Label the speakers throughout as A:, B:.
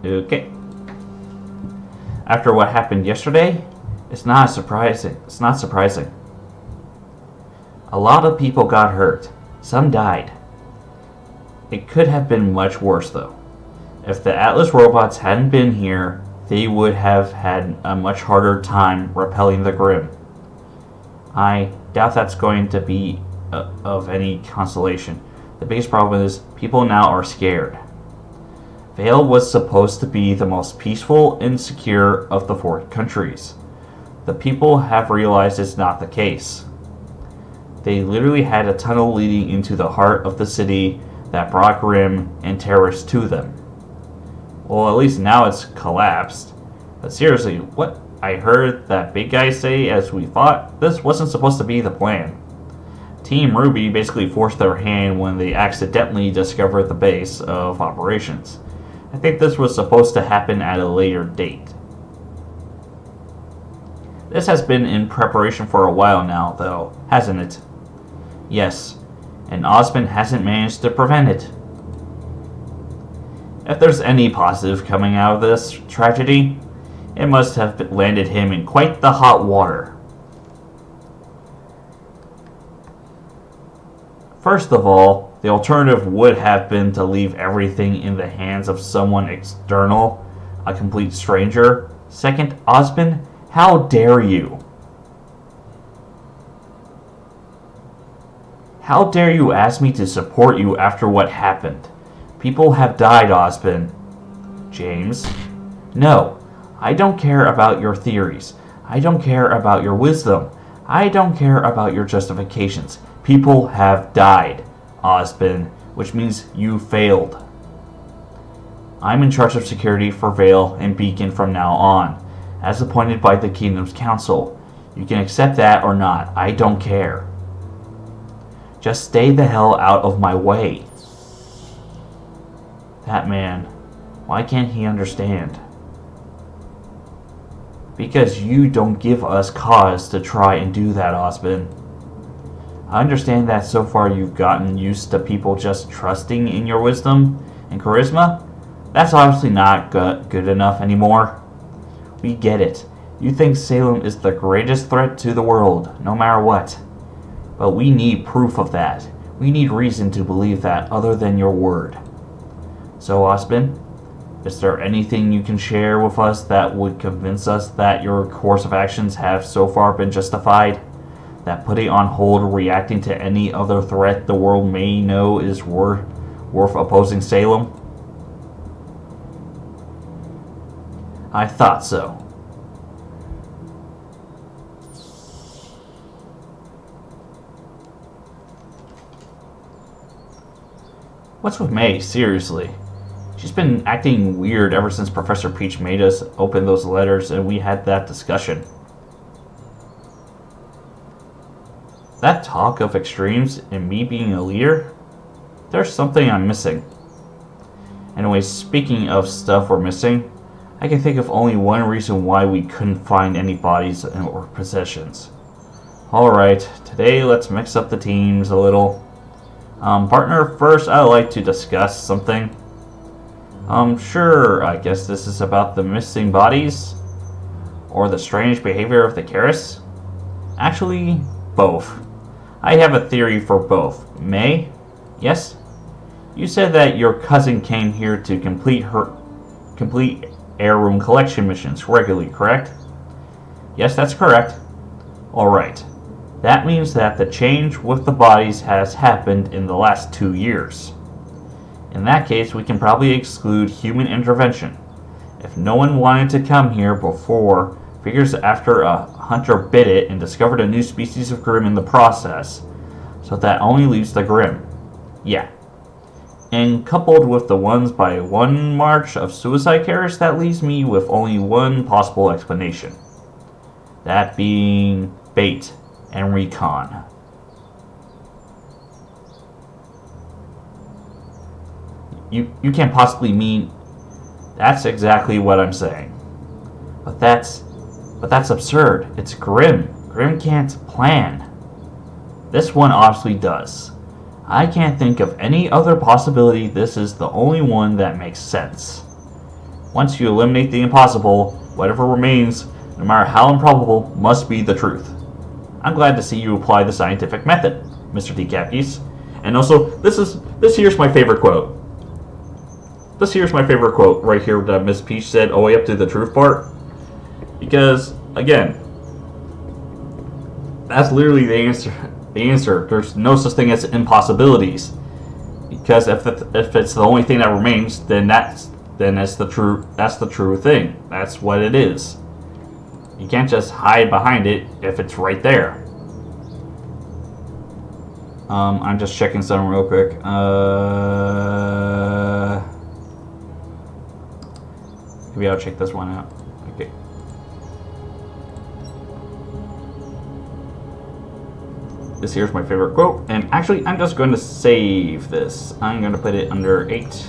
A: Okay. After what happened yesterday, it's not surprising. A lot of people got hurt. Some died. It could have been much worse, though. If the Atlas robots hadn't been here, they would have had a much harder time repelling the Grim. I doubt that's going to be of any consolation. The biggest problem is people now are scared. Vale was supposed to be the most peaceful and secure of the 4 countries. The people have realized it's not the case. They literally had a tunnel leading into the heart of the city that brought Grim and terrorists to them. Well, at least now it's collapsed. But seriously, what I heard that big guy say as we fought, this wasn't supposed to be the plan. Team Ruby basically forced their hand when they accidentally discovered the base of operations. I think this was supposed to happen at a later date. This has been in preparation for a while now, though, hasn't it? Yes, and Osmond hasn't managed to prevent it. If there's any positive coming out of this tragedy, it must have landed him in quite the hot water. First of all, the alternative would have been to leave everything in the hands of someone external, a complete stranger. Second, Osmond, how dare you? How dare you ask me to support you after what happened? People have died, Osmond. James. No, I don't care about your theories. I don't care about your wisdom. I don't care about your justifications. People have died, Osmond, which means you failed. I'm in charge of security for Vale and Beacon from now on, as appointed by the Kingdom's Council. You can accept that or not. I don't care. Just stay the hell out of my way. That man, why can't he understand? Because you don't give us cause to try and do that, Osmond. I understand that so far you've gotten used to people just trusting in your wisdom and charisma. That's obviously not good enough anymore. We get it. You think Salem is the greatest threat to the world, no matter what. But we need proof of that. We need reason to believe that other than your word. So, Osmond, is there anything you can share with us that would convince us that your course of actions have so far been justified? That putting on hold or reacting to any other threat the world may know is worth opposing Salem? I thought so. What's with May, seriously? She's been acting weird ever since Professor Peach made us open those letters and we had that discussion. That talk of extremes and me being a leader? There's something I'm missing. Anyways, speaking of stuff we're missing, I can think of only one reason why we couldn't find any bodies or possessions. Alright, today let's mix up the teams a little. Partner, first I'd like to discuss something. Sure, I guess this is about the missing bodies? Or the strange behavior of the Keris? Actually, both. I have a theory for both. May? Yes? You said that your cousin came here to complete heirloom collection missions regularly, correct? Yes, that's correct. Alright. That means that the change with the bodies has happened in the last 2 years. In that case, we can probably exclude human intervention. If no one wanted to come here before, figures after a hunter bit it and discovered a new species of Grim in the process, so that only leaves the Grim. Yeah. And coupled with the 1-by-1 march of suicide carriers, that leaves me with only one possible explanation. That being bait and recon. You can't possibly mean... That's exactly what I'm saying. But that's absurd. It's Grim. Grim can't plan. This one obviously does. I can't think of any other possibility. This is the only one that makes sense. Once you eliminate the impossible, whatever remains, no matter how improbable, must be the truth. I'm glad to see you apply the scientific method, Mr. Decapkis. And also, this here's my favorite quote. This here's my favorite quote right here that Miss Peach said all the way up to the truth part. Because, again, that's literally the answer. There's no such thing as impossibilities. Because if it's the only thing that remains, then that's the true thing. That's what it is. You can't just hide behind it if it's right there. I'm just checking something real quick. Maybe I'll check this one out. Okay. This here's my favorite quote. And actually, I'm just going to save this. I'm going to put it under 8.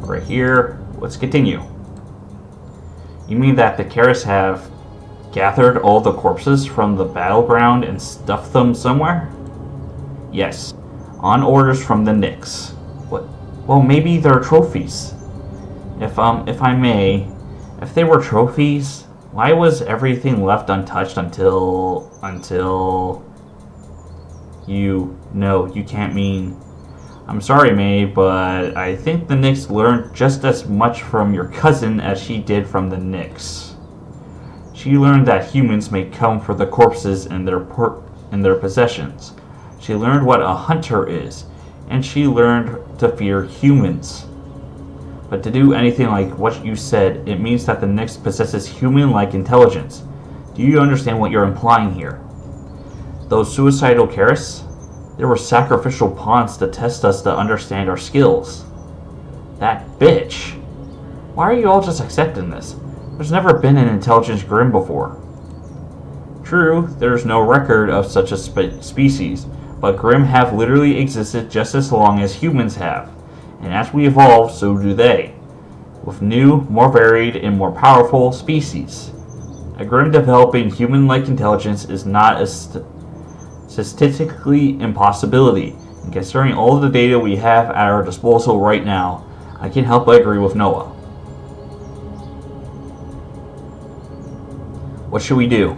A: Right here. Let's continue. You mean that the Keras have gathered all the corpses from the battleground and stuffed them somewhere? Yes. On orders from the Nyx. What? Well, maybe they're trophies. If I may, if they were trophies, why was everything left untouched until you... No, you can't mean... I'm sorry, May, but I think the Nyx learned just as much from your cousin as she did from the Nyx. She learned that humans may come for the corpses in their possessions. She learned what a hunter is, and she learned to fear humans. But to do anything like what you said, it means that the Nyx possesses human-like intelligence. Do you understand what you're implying here? Those suicidal Keras? They were sacrificial pawns to test us to understand our skills. That bitch. Why are you all just accepting this? There's never been an intelligence Grimm before. True, there's no record of such a species, but Grimm have literally existed just as long as humans have. And as we evolve, so do they. With new, more varied, and more powerful species. A Grimm developing human-like intelligence is not a statistically impossibility, and considering all of the data we have at our disposal right now, I can't help but agree with Noah. What should we do?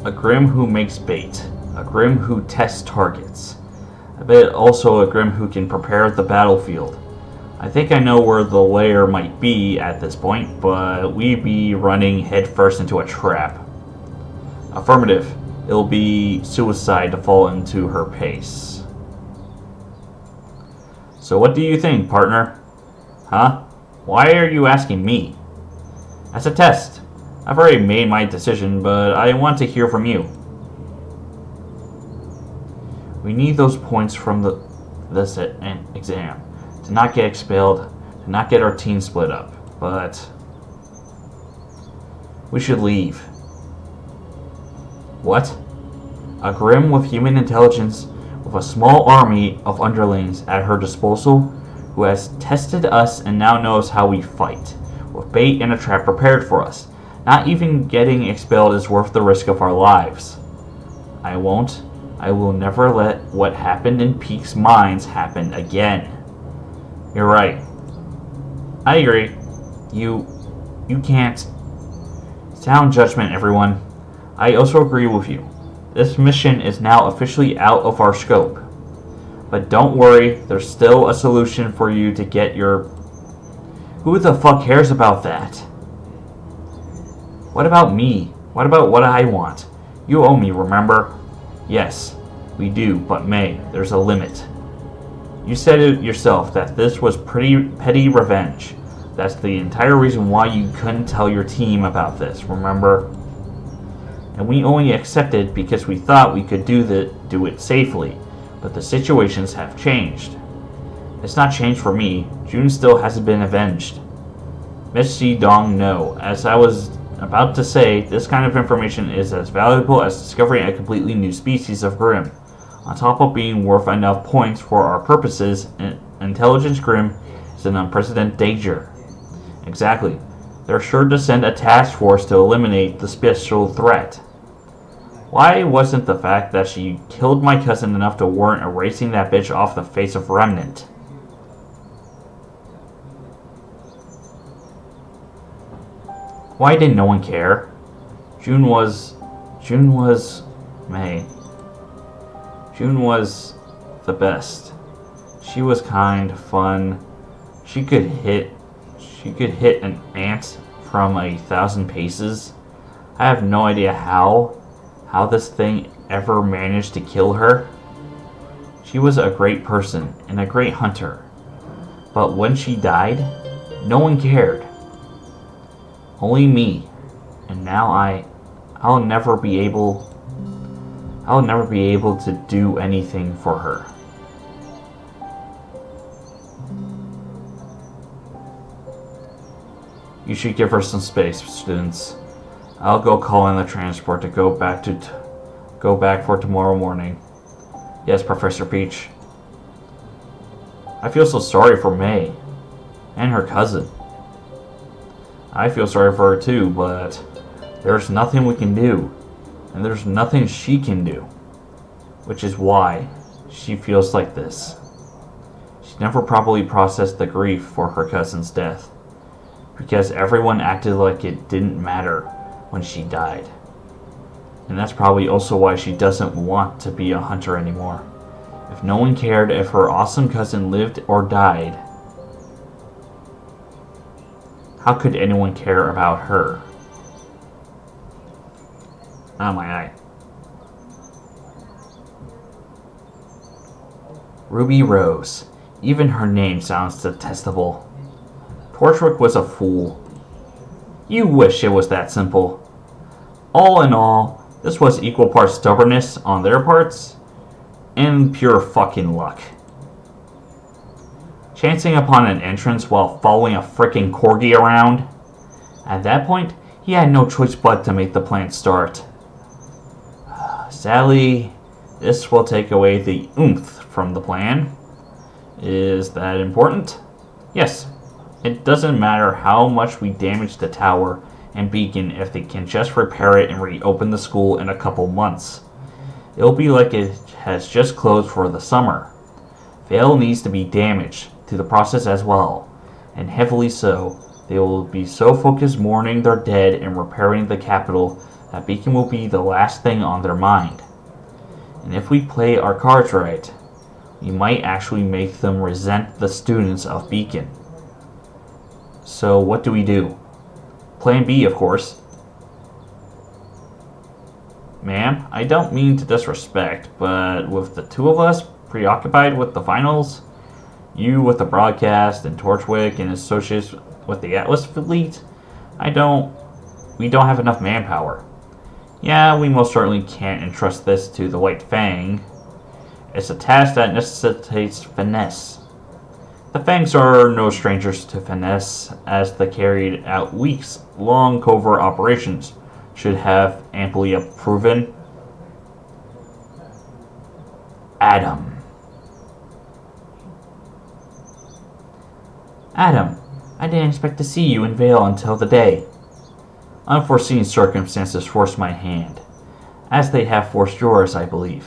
A: A Grimm who makes bait. A Grimm who tests targets. I bet also a Grimm who can prepare the battlefield. I think I know where the lair might be at this point, but we'd be running headfirst into a trap. Affirmative. It'll be suicide to fall into her pace. So what do you think, partner? Huh? Why are you asking me? As a test. I've already made my decision, but I want to hear from you. We need those points from this exam to not get expelled, to not get our team split up, but we should leave. What? A Grimm with human intelligence, with a small army of underlings at her disposal, who has tested us and now knows how we fight, with bait and a trap prepared for us. Not even getting expelled is worth the risk of our lives. I will never let what happened in Peak's Mines happen again. You're right. I agree. You can't. Sound judgment, everyone. I also agree with you. This mission is now officially out of our scope. But don't worry, there's still a solution for you to get your... Who the fuck cares about that? What about me? What about what I want? You owe me, remember? Yes, we do, but May, there's a limit. You said it yourself that this was pretty petty revenge. That's the entire reason why you couldn't tell your team about this, remember? And we only accepted because we thought we could do it safely, but the situations have changed. It's not changed for me. June still hasn't been avenged. Miss Si Dong, no. As I was about to say, this kind of information is as valuable as discovering a completely new species of Grimm. On top of being worth enough points for our purposes, Intelligence Grimm is an unprecedented danger. Exactly. They're sure to send a task force to eliminate the special threat. Why wasn't the fact that she killed my cousin enough to warrant erasing that bitch off the face of Remnant? Why did no one care? June was May. June was the best. She was kind, fun. She could hit an ant from 1,000 paces. I have no idea how this thing ever managed to kill her. She was a great person and a great hunter. But when she died, no one cared. Only me. And now I'll never be able to do anything for her. You should give her some space, students. I'll go call in the transport to go back for tomorrow morning. Yes, Professor Peach. I feel so sorry for May and her cousin. I feel sorry for her too, but there's nothing we can do, and there's nothing she can do, which is why she feels like this. She never properly processed the grief for her cousin's death, because everyone acted like it didn't matter when she died. And that's probably also why she doesn't want to be a hunter anymore. If no one cared if her awesome cousin lived or died, how could anyone care about her? Oh my eye. Ruby Rose. Even her name sounds detestable. Torchwick was a fool. You wish it was that simple. All in all, this was equal parts stubbornness on their parts and pure fucking luck. Chancing upon an entrance while following a frickin' corgi around. At that point, he had no choice but to make the plan start. Sadly, this will take away the oomph from the plan. Is that important? Yes. It doesn't matter how much we damage the tower and beacon if they can just repair it and reopen the school in a couple months. It'll be like it has just closed for the summer. Vale needs to be damaged to the process as well, and heavily so. They will be so focused mourning their dead and repairing the capital that Beacon will be the last thing on their mind. And if we play our cards right, we might actually make them resent the students of Beacon. So what do we do? Plan B, of course. Ma'am, I don't mean to disrespect, but with the two of us preoccupied with the finals, you with the broadcast and Torchwick and associates with the Atlas fleet, we don't have enough manpower. Yeah, we most certainly can't entrust this to the White Fang. It's a task that necessitates finesse. The Fangs are no strangers to finesse, as the carried out weeks-long covert operations should have amply proven. Adam, I didn't expect to see you in Vale until the day. Unforeseen circumstances forced my hand, as they have forced yours, I believe.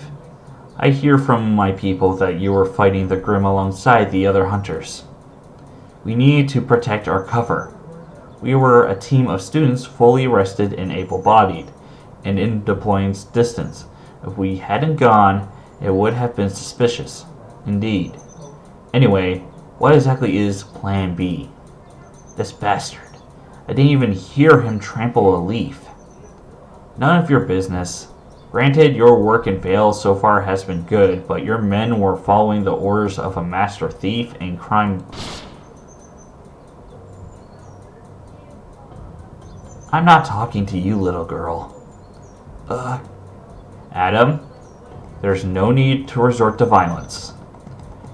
A: I hear from my people that you were fighting the Grim alongside the other hunters. We needed to protect our cover. We were a team of students fully rested and able-bodied, and in deploying distance. If we hadn't gone, it would have been suspicious. Indeed. Anyway, what exactly is Plan B? This bastard. I didn't even hear him trample a leaf. None of your business. Granted, your work in Vale so far has been good, but your men were following the orders of a master thief and crime. I'm not talking to you, little girl. Adam, there's no need to resort to violence.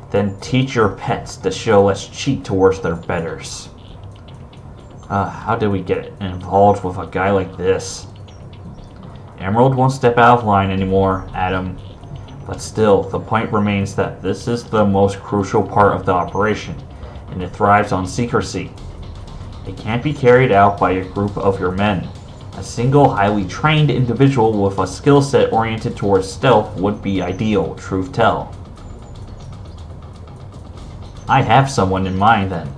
A: Then teach your pets to show less cheek towards their betters. How did we get involved with a guy like this? Emerald won't step out of line anymore, Adam. But still, the point remains that this is the most crucial part of the operation, and it thrives on secrecy. It can't be carried out by a group of your men. A single highly trained individual with a skill set oriented towards stealth would be ideal, truth tell. I have someone in mind then.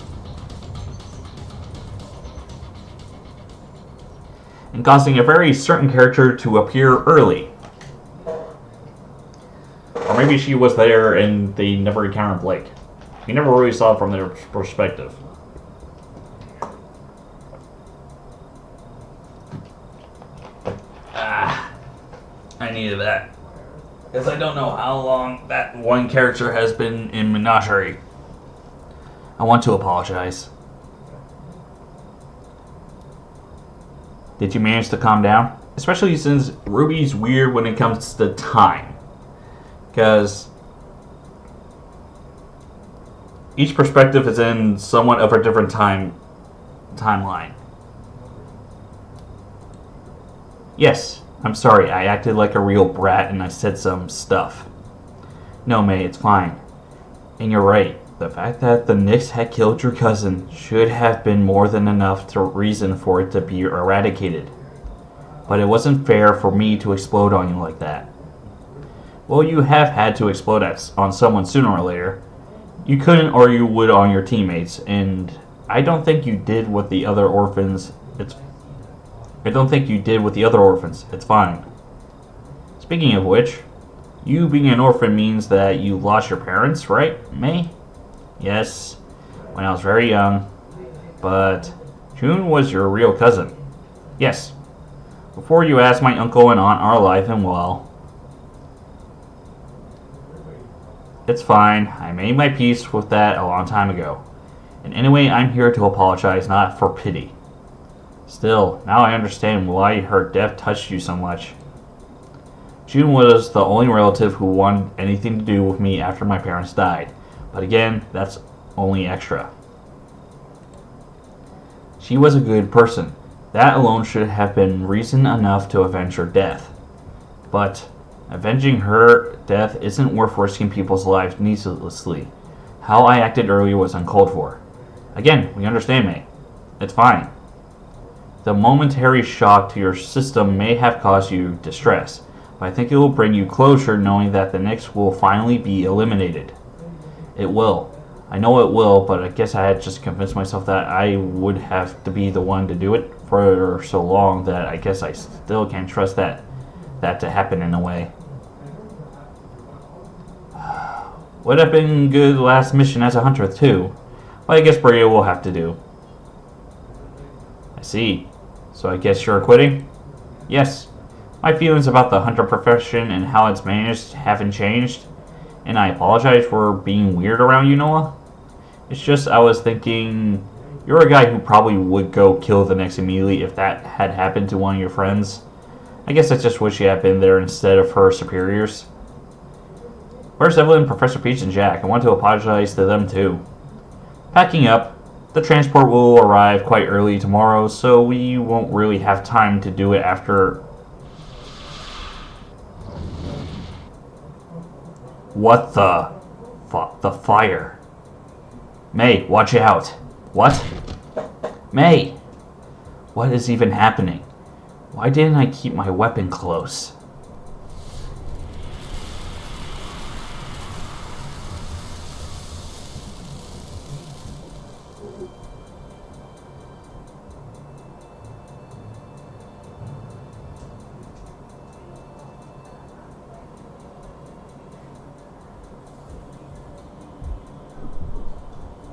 A: and causing a very certain character to appear early. Or maybe she was there and they never encountered Blake. You never really saw it from their perspective. I needed that. Because I don't know how long that one character has been in Menagerie. I want to apologize. Did you manage to calm down? Especially since Ruby's weird when it comes to time. Because each perspective is in somewhat of a different timeline. Yes, I'm sorry, I acted like a real brat and I said some stuff. No, May, it's fine. And you're right. The fact that the Knicks had killed your cousin should have been more than enough to reason for it to be eradicated. But it wasn't fair for me to explode on you like that. Well, you have had to explode on someone sooner or later. You couldn't or you would on your teammates, and I don't think you did with the other orphans. It's fine. Speaking of which, you being an orphan means that you lost your parents, right, May? Yes, when I was very young. But June was your real cousin. Yes. Before you ask, my uncle and aunt are alive and well. It's fine. I made my peace with that a long time ago. And anyway, I'm here to apologize, not for pity. Still, now I understand why her death touched you so much. June was the only relative who wanted anything to do with me after my parents died. But again, that's only extra. She was a good person. That alone should have been reason enough to avenge her death. But avenging her death isn't worth risking people's lives needlessly. How I acted earlier was uncalled for. Again, we understand, May. It's fine. The momentary shock to your system may have caused you distress, but I think it will bring you closure knowing that the Knicks will finally be eliminated. It will. I know it will, but I guess I had just convinced myself that I would have to be the one to do it for so long that I guess I still can't trust that to happen in a way. Would have been good last mission as a hunter too, but I guess Bria will have to do. I see. So I guess you're quitting? Yes. My feelings about the hunter profession and how it's managed haven't changed. And I apologize for being weird around you, Noah. It's just I was thinking, you're a guy who probably would go kill the Knicks immediately if that had happened to one of your friends. I guess I just wish you had been there instead of her superiors. Where's Evelyn, Professor Peach, and Jack? I want to apologize to them too. Packing up. The transport will arrive quite early tomorrow, so we won't really have time to do it after. What the fire? May, watch out. What? May! What is even happening? Why didn't I keep my weapon close?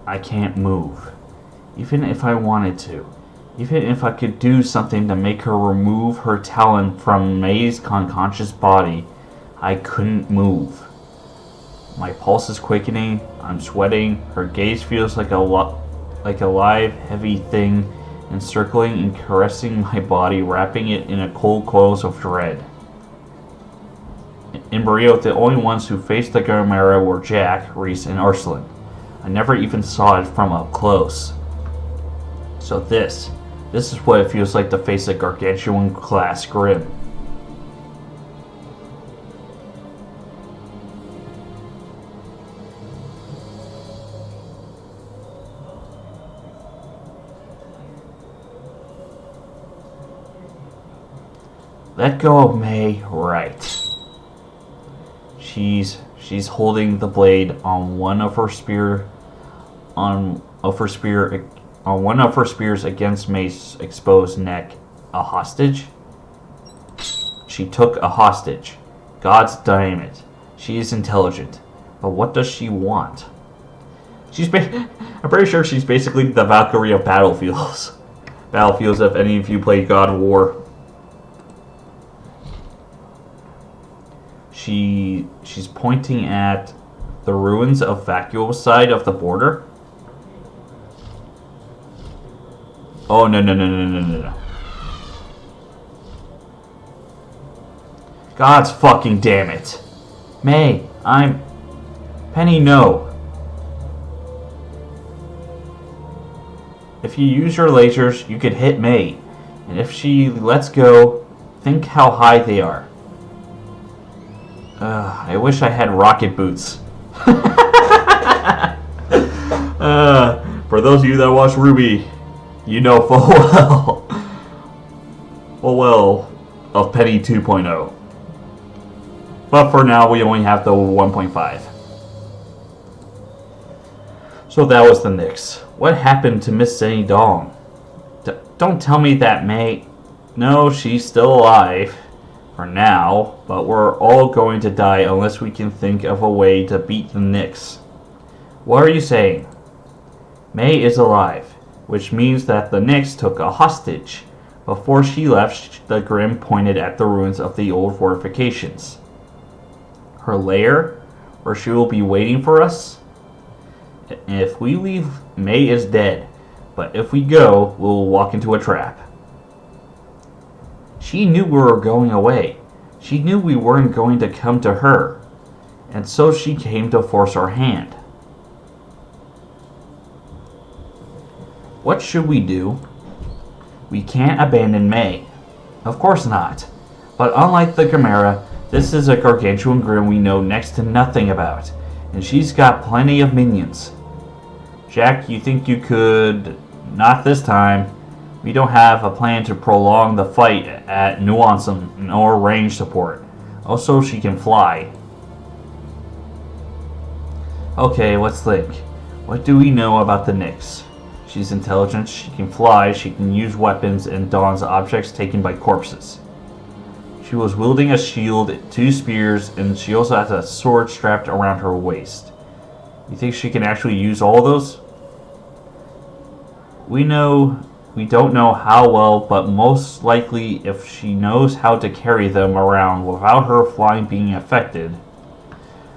A: I can't move. Even if I wanted to. Even if I could do something to make her remove her talent from May's unconscious body, I couldn't move. My pulse is quickening, I'm sweating, her gaze feels like a live, heavy thing encircling and caressing my body, wrapping it in a cold coils of dread. In Barrio, the only ones who faced the Chimera were Jack, Reese, and Ursuline. I never even saw it from up close. So this is what it feels like to face a gargantuan glass grim. Let go of May, right. She's holding the blade on one of her spears against May's exposed neck. A hostage? She took a hostage. God's damn it. She is intelligent. But what does she want? I'm pretty sure she's basically the Valkyrie of Battlefields. Battlefields, if any of you played God of War. She's pointing at the ruins of Vacuo's side of the border. Oh, no. God's fucking damn it. May, Penny, no. If you use your lasers, you could hit May. And if she lets go, think how high they are. I wish I had rocket boots. For those of you that watch Ruby, you know full well of Penny 2.0. But for now, we only have the 1.5. So that was the Nyx. What happened to Miss Zane Dong? Don't tell me that, mate. No, she's still alive. For now. But we're all going to die unless we can think of a way to beat the Nyx. What are you saying? May is alive. Which means that the Nyx took a hostage. Before she left, the Grim pointed at the ruins of the old fortifications. Her lair? Where she will be waiting for us? If we leave, May is dead. But if we go, we'll walk into a trap. She knew we were going away. She knew we weren't going to come to her. And so she came to force our hand. What should we do? We can't abandon May. Of course not. But unlike the Chimera, this is a gargantuan Grim we know next to nothing about. And she's got plenty of minions. Jack, you think you could... Not this time. We don't have a plan to prolong the fight at Nuancem nor range support. Also, she can fly. Okay, let's think. What do we know about the Nyx? She's intelligent, she can fly, she can use weapons, and dons objects taken by corpses. She was wielding a shield, 2 spears, and she also has a sword strapped around her waist. You think she can actually use all those? We don't know how well, but most likely if she knows how to carry them around without her flying being affected.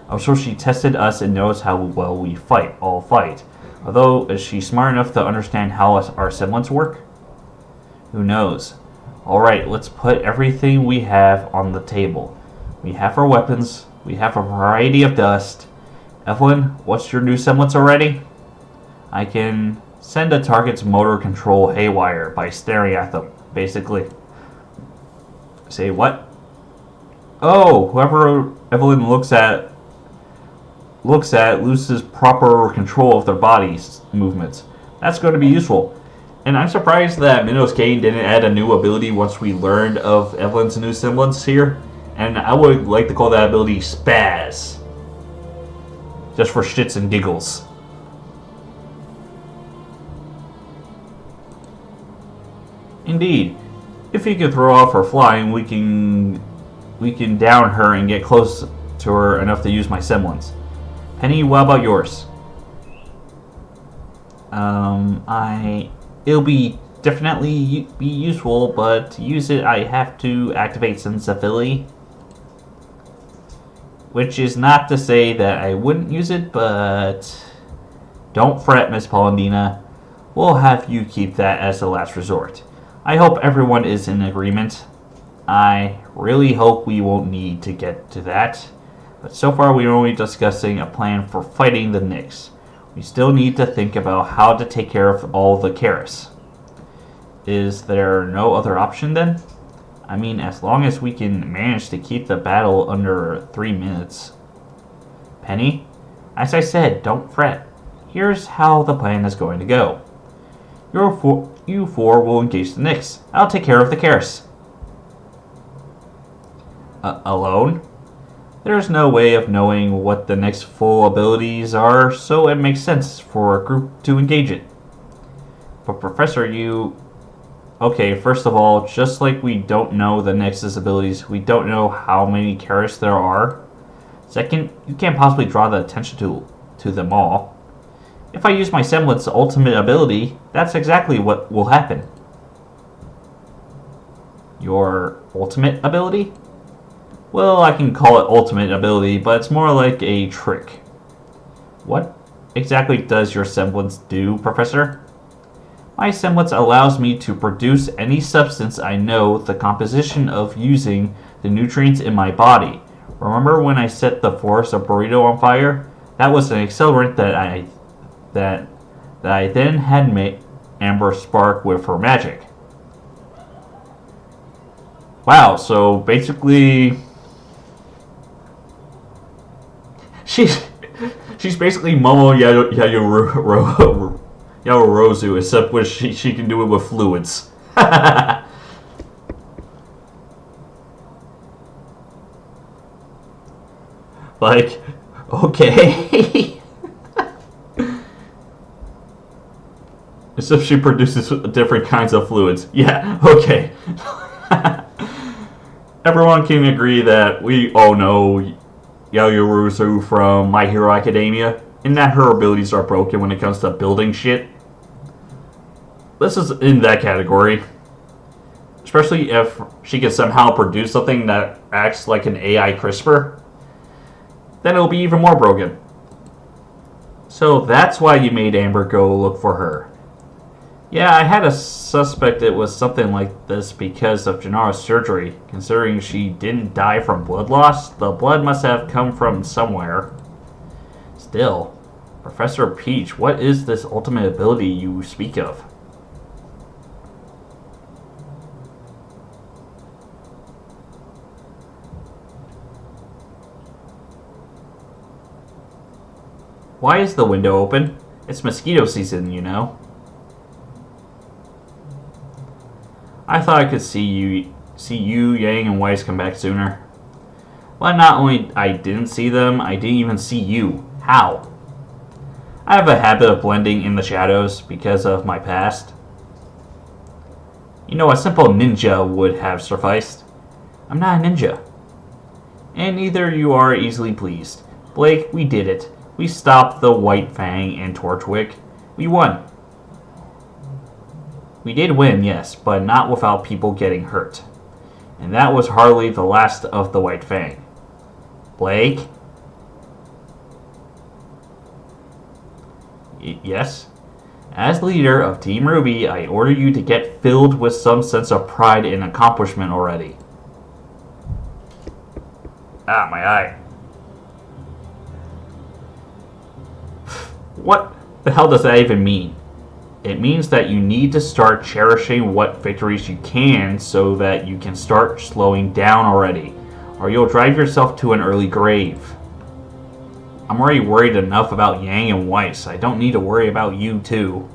A: I'm sure she tested us and knows how well we all fight. Although, is she smart enough to understand how our semblance work? Who knows? Alright, let's put everything we have on the table. We have our weapons, we have a variety of dust. Evelyn, what's your new semblance already? I can send a target's motor control haywire by staring at them, basically. Say what? Oh, whoever Evelyn looks at loses proper control of their body's movements. That's going to be useful. And I'm surprised that Minos Kane didn't add a new ability once we learned of Evelyn's new semblance here. And I would like to call that ability Spaz. Just for shits and giggles. Indeed. If he can throw off her flying, we can down her and get close to her enough to use my semblance. Penny, what about yours? It'll be definitely be useful, but to use it I have to activate sensibility. Which is not to say that I wouldn't use it, but don't fret, Miss Polendina. We'll have you keep that as a last resort. I hope everyone is in agreement. I really hope we won't need to get to that. But so far we're only discussing a plan for fighting the Nyx. We still need to think about how to take care of all the Karis. Is there no other option then? I mean, as long as we can manage to keep the battle under 3 minutes. Penny? As I said, don't fret. Here's how the plan is going to go. You four will engage the Nyx. I'll take care of the Karis. Alone? There's no way of knowing what the Nyx's full abilities are, so it makes sense for a group to engage it. But Professor, Okay, first of all, just like we don't know the Nexus abilities, we don't know how many characters there are. Second, you can't possibly draw the attention to them all. If I use my semblance ultimate ability, that's exactly what will happen. Your ultimate ability? Well, I can call it ultimate ability, but it's more like a trick. What exactly does your semblance do, Professor? My semblance allows me to produce any substance I know the composition of using the nutrients in my body. Remember when I set the forest of burrito on fire? That was an accelerant that I then had made Amber spark with her magic. Wow, so basically she's she's basically Momo Yaoyorozu, except with she can do it with fluids. Like, okay. Except she produces different kinds of fluids. Yeah, okay. Everyone can agree that we all know Yaoyorozu from My Hero Academia, and that her abilities are broken when it comes to building shit. This is in that category. Especially if she can somehow produce something that acts like an AI CRISPR, then it'll be even more broken. So that's why you made Amber go look for her. Yeah, I had a suspect it was something like this because of Gennaro's surgery. Considering she didn't die from blood loss, the blood must have come from somewhere. Still, Professor Peach, what is this ultimate ability you speak of? Why is the window open? It's mosquito season, you know. I thought I could see you, Yang, and Weiss come back sooner. But not only I didn't see them, I didn't even see you. How? I have a habit of blending in the shadows because of my past. You know, a simple ninja would have sufficed. I'm not a ninja. And neither you are easily pleased. Blake, we did it. We stopped the White Fang and Torchwick. We won. We did win, yes, but not without people getting hurt. And that was hardly the last of the White Fang. Blake? Yes? As leader of Team Ruby, I order you to get filled with some sense of pride and accomplishment already. Ah, my eye. What the hell does that even mean? It means that you need to start cherishing what victories you can so that you can start slowing down already, or you'll drive yourself to an early grave. I'm already worried enough about Yang and Weiss. I don't need to worry about you too.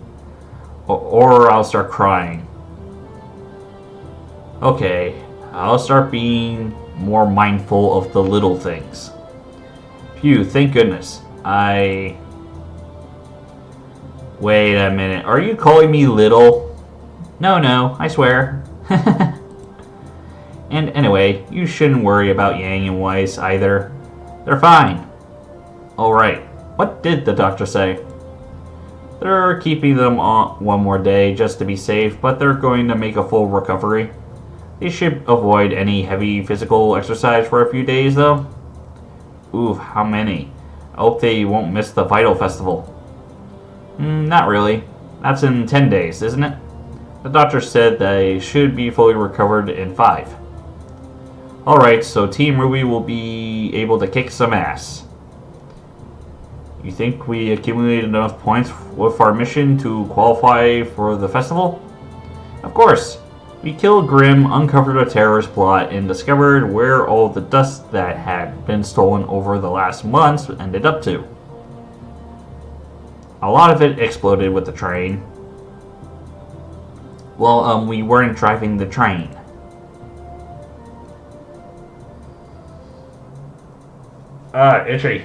A: Or I'll start crying. Okay, I'll start being more mindful of the little things. Phew, thank goodness. Wait a minute, are you calling me little? No, I swear. And anyway, you shouldn't worry about Yang and Weiss either. They're fine. Alright, what did the doctor say? They're keeping them on one more day just to be safe, but they're going to make a full recovery. They should avoid any heavy physical exercise for a few days though. Ooh, how many? I hope they won't miss the Vital Festival. Not really. That's in 10 days, isn't it? The doctor said they should be fully recovered in 5. Alright, so Team Ruby will be able to kick some ass. You think we accumulated enough points with our mission to qualify for the festival? Of course! We killed Grim, uncovered a terrorist plot, and discovered where all the dust that had been stolen over the last months ended up to. A lot of it exploded with the train. Well, we weren't driving the train. Itchy.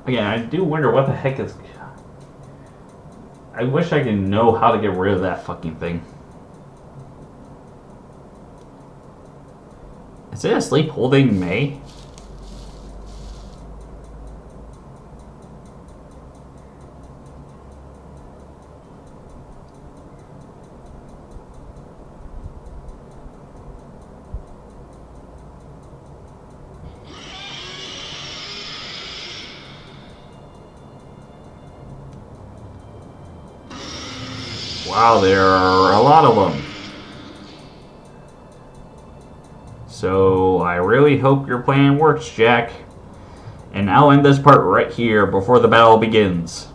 A: Again, I do wonder what the heck is... I wish I could know how to get rid of that fucking thing. Is it asleep holding May? Wow, there are a lot of them. So, I really hope your plan works, Jack. And I'll end this part right here before the battle begins.